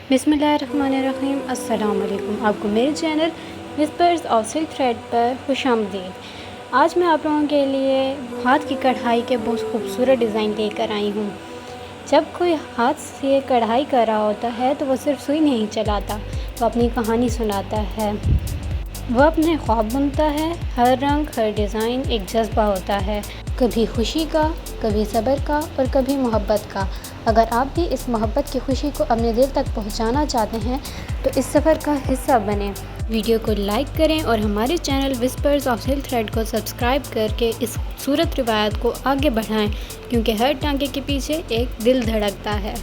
बिस्मिल्लाहिर्रहमानिर्रहीम। अस्सलाम वालेकुम। आपको मेरे channel whispers of silk thread पर खुशामदीद। आज मैं आप लोगों के लिए हाथ की कढ़ाई के बहुत खूबसूरत डिज़ाइन लेकर आई हूँ। जब कोई हाथ से कढ़ाई कर रहा होता है तो वो सिर्फ सुई नहीं चलाता, वो अपनी कहानी सुनाता है, वो अपने ख्वाब बुनता है। हर रंग, हर डिज़ाइन एक जज्बा होता है, कभी खुशी का, कभी सब्र का और कभी मोहब्बत का। अगर आप भी इस मोहब्बत की खुशी को अपने दिल तक पहुंचाना चाहते हैं तो इस सफ़र का हिस्सा बने। वीडियो को लाइक करें और हमारे channel whispers of silk thread को सब्सक्राइब करके इस खूबसूरत रिवायत को आगे बढ़ाएं, क्योंकि हर टांगे के पीछे एक दिल धड़कता है।